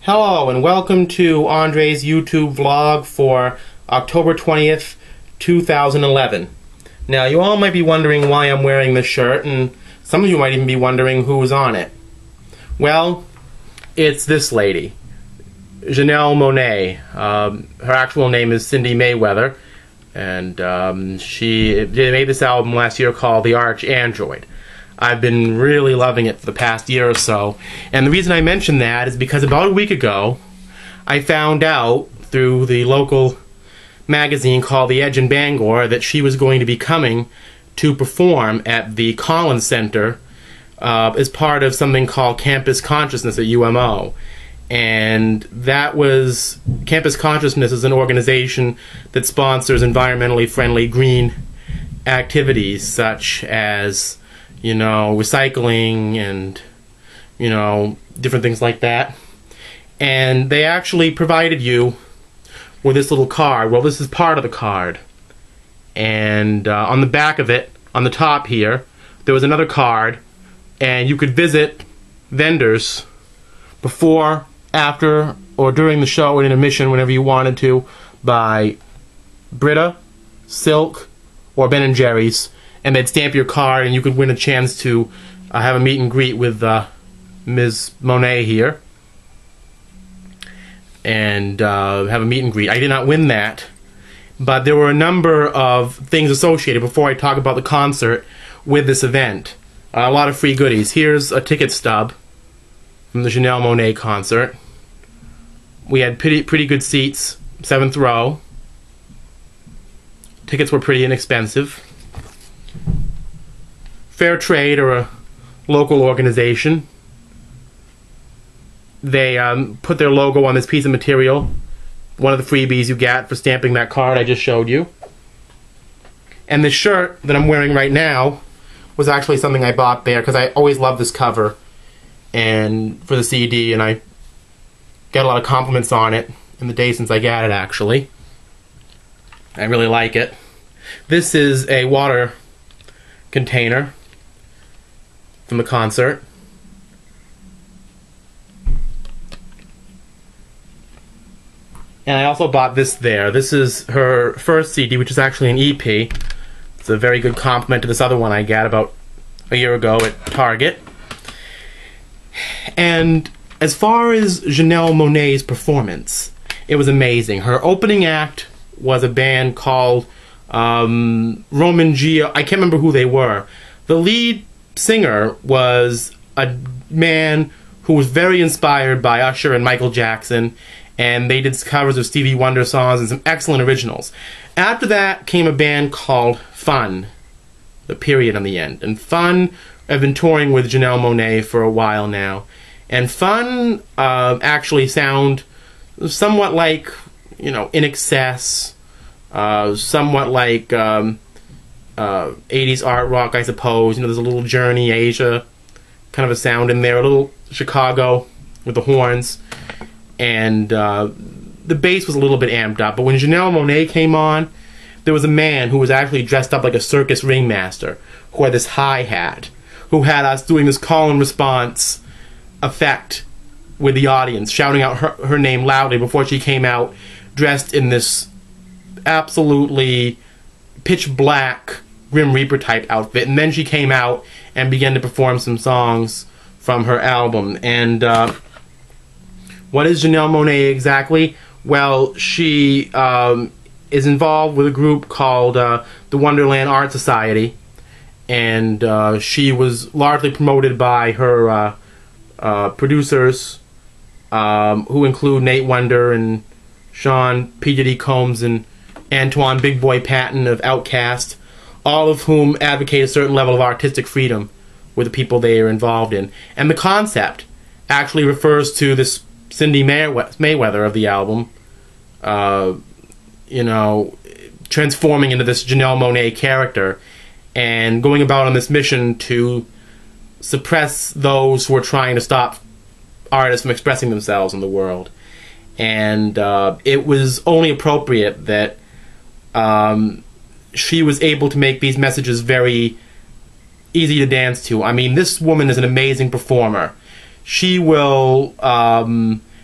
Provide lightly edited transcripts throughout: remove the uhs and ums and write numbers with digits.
Hello and welcome to Andre's YouTube vlog for October 20th, 2011. Now you all might be wondering why I'm wearing this shirt, and some of you might even be wondering who's on it. Well, it's this lady, Janelle Monae. Her actual name is Cindy Mayweather, and they made this album last year called The Arch Android. I've been really loving it for the past year or so, and the reason I mention that is because about a week ago I found out through the local magazine called The Edge in Bangor that she was going to be coming to perform at the Collins Center as part of something called Campus Consciousness at UMO. And that was, Campus Consciousness is an organization that sponsors environmentally friendly green activities such as, you know, recycling and, you know, different things like that. And they actually provided you with this little card. Well, this is part of the card. And on the back of it, on the top here, there was another card, and you could visit vendors before, after, or during the show and intermission whenever you wanted to buy Brita, Silk, or Ben & Jerry's. And they'd stamp your card, and you could win a chance to have a meet and greet with Ms. Monae here. And have a meet and greet. I did not win that, but there were a number of things associated, before I talk about the concert, with this event. A lot of free goodies. Here's a ticket stub from the Janelle Monae concert. We had pretty good seats, 7th row. Tickets were pretty inexpensive. Fair Trade, or a local organization, they put their logo on this piece of material, one of the freebies you get for stamping that card I just showed you. And this shirt that I'm wearing right now was actually something I bought there because I always love this cover and for the CD, and I got a lot of compliments on it in the days since I got it. Actually, I really like it. This is a water container from the concert. And I also bought this there. This is her first CD, which is actually an EP. It's a very good compliment to this other one I got about a year ago at Target. And as far as Janelle Monae's performance, it was amazing. Her opening act was a band called Roman Geo. I can't remember who they were. The lead singer was a man who was very inspired by Usher and Michael Jackson, and they did covers of Stevie Wonder songs and some excellent originals. After that came a band called Fun, the period on the end. And Fun have been touring with Janelle Monae for a while now. And Fun actually sound somewhat like, you know, In Excess, somewhat like 80s art rock, I suppose. You know, there's a little Journey, Asia kind of a sound in there, a little Chicago with the horns, and the bass was a little bit amped up. But when Janelle Monae came on, there was a man who was actually dressed up like a circus ringmaster, who had this hi-hat, who had us doing this call and response effect with the audience, shouting out her name loudly before she came out, dressed in this absolutely pitch black Grim Reaper type outfit. And then she came out and began to perform some songs from her album. And what is Janelle Monae exactly? Well, she is involved with a group called the Wonderland Art Society, and she was largely promoted by her producers, who include Nate Wonder and Sean P. Diddy Combs and Antoine Big Boy Patton of Outkast, all of whom advocate a certain level of artistic freedom with the people they are involved in. And the concept actually refers to this Cindy Mayweather of the album, you know, transforming into this Janelle Monae character and going about on this mission to suppress those who are trying to stop artists from expressing themselves in the world. And it was only appropriate that she was able to make these messages very easy to dance to. I mean, this woman is an amazing performer. She will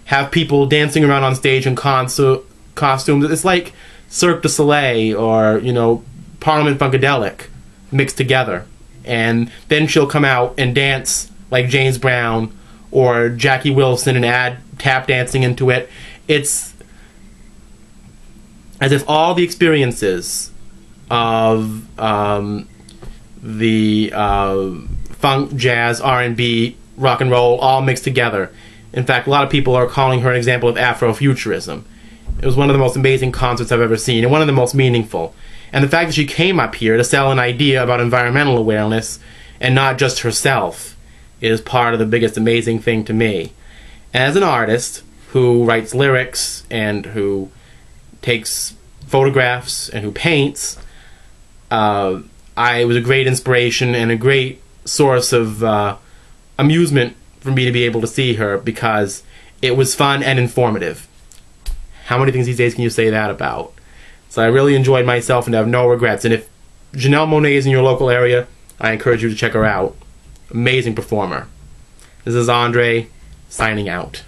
have people dancing around on stage in costumes. It's like Cirque du Soleil or, you know, Parliament Funkadelic mixed together. And then she'll come out and dance like James Brown or Jackie Wilson and add tap dancing into it. It's as if all the experiences of the funk, jazz, R&B, rock and roll all mixed together. In fact, a lot of people are calling her an example of Afrofuturism. It was one of the most amazing concerts I've ever seen, and one of the most meaningful. And the fact that she came up here to sell an idea about environmental awareness, and not just herself, is part of the biggest amazing thing to me. As an artist who writes lyrics, and who takes photographs, and who paints, it was a great inspiration and a great source of amusement for me to be able to see her, because it was fun and informative. How many things these days can you say that about? So I really enjoyed myself and have no regrets. And if Janelle Monae is in your local area, I encourage you to check her out. Amazing performer. This is Andre, signing out.